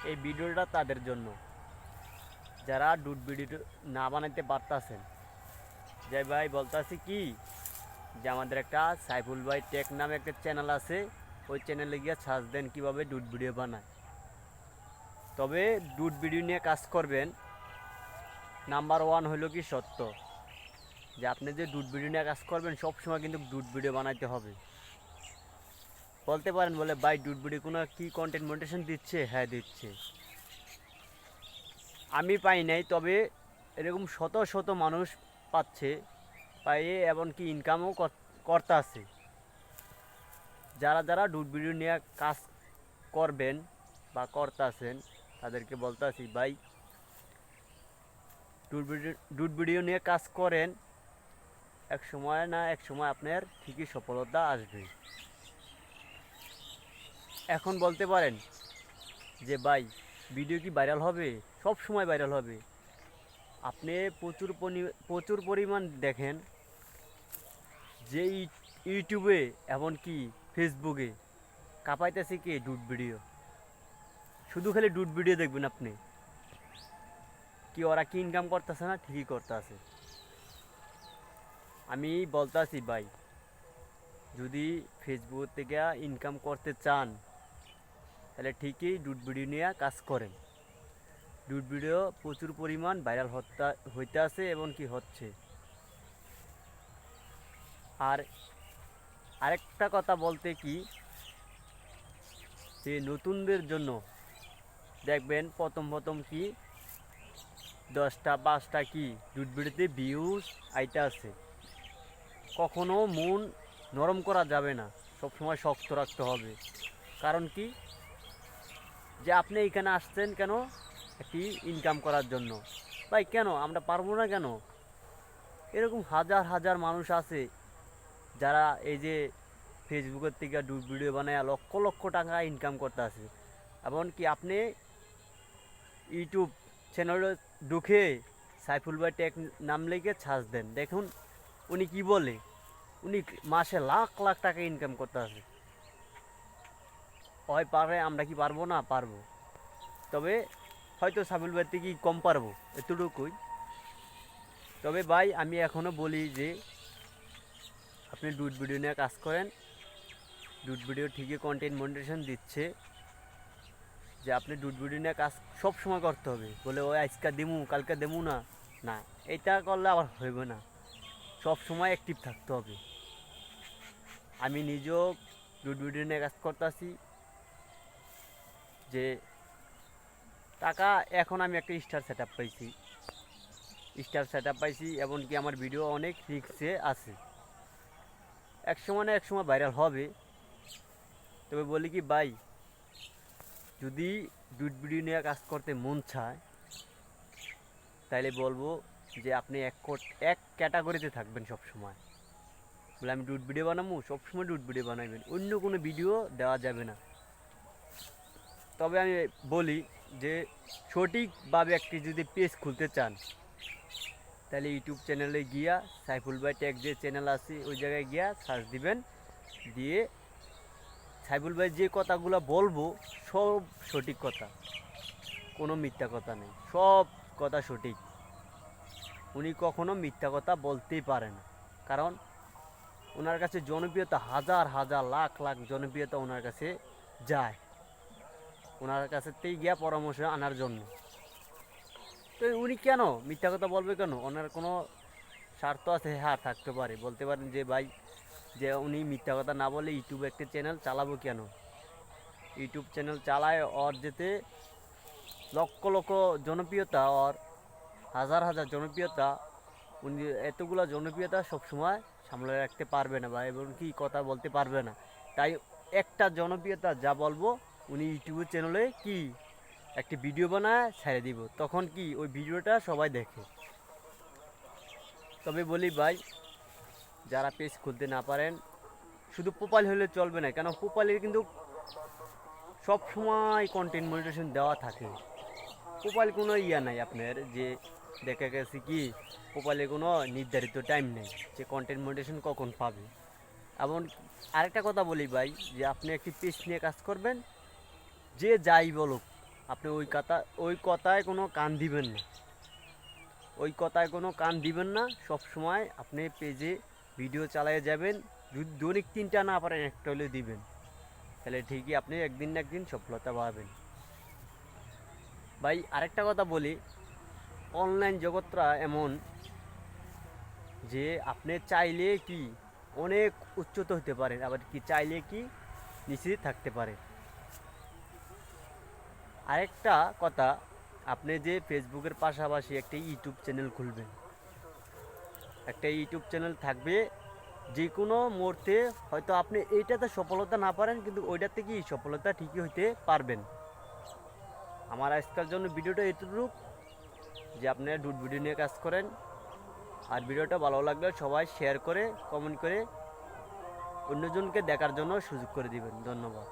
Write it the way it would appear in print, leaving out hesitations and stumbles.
এই ভিডিওটা তাদের জন্য যারা ডুড ভিডিও না বানাইতে পারতাছেন। যে ভাই বলতাছি কি, যে আমাদের একটা সাইফুল ভাই টেক নামে একটা চ্যানেল আছে, ওই চ্যানেলে গিয়ে সার্চ দেন কীভাবে ডুড ভিডিও বানায়। তবে ডুড ভিডিও নিয়ে কাজ করবেন, নাম্বার ওয়ান হলো কি সত্য, যে আপনি যে ডুড ভিডিও নিয়ে কাজ করবেন সবসময় কিন্তু ডুড ভিডিও বানাইতে হবে। বলতে পারেন বলে ভাই ডুড ভিডিও কোনো কি কন্টেন্ট মনিটেশন দিচ্ছে? হ্যাঁ দিচ্ছে, আমি পাই নাই, তবে এরকম শত শত মানুষ পাচ্ছে, পাইয়ে এমনকি ইনকামও করতে আছে। যারা যারা ডুড ভিডিও নিয়ে কাজ করবেন বা করতেছেন তাদেরকে বলতেছি ভাই ডুড ভিডিও নিয়ে কাজ করেন, এক সময় না এক সময় আপনার ঠিকই সফলতা আসবে। এখন বলতে পারেন যে ভাই ভিডিও কি ভাইরাল হবে? সব সময় ভাইরাল হবে। আপনি প্রচুর পরিমাণ দেখেন যে ইউটিউবে এমনকি ফেসবুকে কাঁপাইতেছে কি ডুড ভিডিও, শুধু খালি ডুড ভিডিও দেখবেন আপনি। কি ওরা কি ইনকাম করতেছে না? ঠিকই করতেছে। আমি বলতেছি ভাই যদি ফেসবুক থেকে ইনকাম করতে চান তাহলে ঠিকই ডুড ভিডিও নিয়ে কাজ করেন। ডুড ভিডিও প্রচুর পরিমাণ ভাইরাল হইতে আছে এবং কি হচ্ছে। আর আরেকটা কথা বলতে কি, যে নতুনদের জন্য দেখবেন প্রথম প্রথম কি 10টা 5টা কি ডুড ভিডিওতে ভিউজ আইতে আছে। কখনো মন নরম করা যাবে না, সবসময় শক্ত রাখতে হবে। কারণ কি, যে আপনি এখানে আসছেন কেন? একটি ইনকাম করার জন্য। ভাই কেন আমরা পারবো না কেন? এরকম হাজার হাজার মানুষ আছে যারা এই যে ফেসবুকের থেকে ডুড ভিডিও বানায় লক্ষ লক্ষ টাকা ইনকাম করতে আছে। এমনকি আপনি ইউটিউব চ্যানেলে ঢুকে সাইফুল ভাই টেক নাম লিখে সার্চ দেন, দেখুন উনি কি বলে। উনি মাসে লাখ লাখ টাকা ইনকাম করতে আছে। হয় পারে, আমরা কি পারবো না? পারবো, তবে হয়তো সাইফুল ভাই থেকে কম পারবো, এতটুকুই। তবে ভাই আমি এখনও বলি যে আপনি ডুড ভিডিও নিয়ে কাজ করেন, ডুড ভিডিও ঠিকই কন্টেন্ট মনিটেশন দিচ্ছে। যে আপনি ডুড ভিডিও নিয়ে কাজ সব সময় করতে হবে, বলে ওই আজকে দেমু কালকে দেমু না, না এটা করলে আবার হইবে না। সব সময় অ্যাক্টিভ থাকতে হবে। আমি নিজেও ডুড ভিডিও নিয়ে কাজ করতেছি, যে টাকা এখন আমি একটা স্টার সেট আপ পাইছি এমনকি আমার ভিডিও অনেক রিক্সে আছে। এক সময় না এক সময় ভাইরাল হবে। তবে বলি কি ভাই, যদি ডুড ভিডিও নিয়ে কাজ করতে মন চায় তাইলে বলবো যে আপনি এক ক্যাটাগরিতে থাকবেন সব সময়। বলে আমি ডুড ভিডিও বানাবো, সবসময় ডুড ভিডিও বানাবেন, অন্য কোনো ভিডিও দেওয়া যাবে না। তবে আমি বলি যে সঠিকভাবে একটি যদি পেজ খুলতে চান তাহলে ইউটিউব চ্যানেলে গিয়া সাইফুল ভাই টেক যে চ্যানেল আছে ওই জায়গায় গিয়া সার্চ দিবেন, দিয়ে সাইফুল ভাই যে কথাগুলো বলবো সব সঠিক কথা, কোনো মিথ্যা কথা নেই, সব কথা সঠিক। উনি কখনো মিথ্যা কথা বলতেই পারে না, কারণ ওনার কাছে জনপ্রিয়তা হাজার হাজার লাখ লাখ জনপ্রিয়তা ওনার কাছে যায়, ওনার কাছেতেই গিয়া পরামর্শ আনার জন্য। তো উনি কেন মিথ্যা কথা বলবে? কেন? ওনার কোনো স্বার্থ আছে? হ্যাঁ থাকতে পারে, বলতে পারেন যে ভাই যে উনি মিথ্যা কথা না বলে ইউটিউবে একটা চ্যানেল চালাবো কেন? ইউটিউব চ্যানেল চালায় ওর যেতে লক্ষ লক্ষ জনপ্রিয়তা, ওর হাজার হাজার জনপ্রিয়তা, উনি এতগুলো জনপ্রিয়তা সবসময় সামলে রাখতে পারবে না বা এবং কি কথা বলতে পারবে না। তাই একটা জনপ্রিয়তা যা বলবো উনি ইউটিউব চ্যানেলে কি একটি ভিডিও বানায় ছেড়ে দিব, তখন কি ওই ভিডিওটা সবাই দেখে। তবে বলি ভাই যারা পেজ খুলতে না পারেন, শুধু প্রোফাইল হলে চলবে না, কেন প্রোফাইলের কিন্তু সব সময় কন্টেন্ট মনিটেশন দেওয়া থাকে। প্রোফাইল কোনো ইয়া নাই আপনার, যে দেখা গেছে কি প্রোফাইলে কোনো নির্ধারিত টাইম নেই যে কন্টেন্ট মনিটেশন কখন পাবে। এমন আরেকটা কথা বলি ভাই, যে আপনি একটি পেজ নিয়ে কাজ করবেন, যে যাই বলুক আপনি ওই কথায় কোনো কান দিবেন না, ওই কথায় কোনো কান দিবেন না। সব সময় আপনি পেজে ভিডিও চালিয়ে যাবেন। যদি দৈনিক 3টা না পারেন, একটা হলে দিবেন, তাহলে ঠিকই আপনি একদিন না একদিন সফলতা পাবেন। ভাই আরেকটা কথা বলি, অনলাইন জগৎটা এমন যে আপনি চাইলে কি অনেক উচ্চতা হতে পারেন, আবার কি চাইলে কি নিচে থাকতে পারে। আরেকটা কথা, আপনি যে ফেসবুকের পাশাপাশি একটা ইউটিউব চ্যানেল খুলবেন, একটা ইউটিউব চ্যানেল থাকবে, যে কোনো মুহূর্তে হয়তো আপনি এইটাতে সফলতা না পারেন, কিন্তু ওইটাতে কি সফলতা ঠিকই হইতে পারবেন। আমার আজকের জন্য ভিডিওটা এতটুকু, যে আপনি ডুড ভিডিও নিয়ে কাজ করেন। আর ভিডিওটা ভালো লাগলে সবাই শেয়ার করে কমেন্ট করে অন্যজনকে দেখার জন্য সুযোগ করে দিবেন। ধন্যবাদ।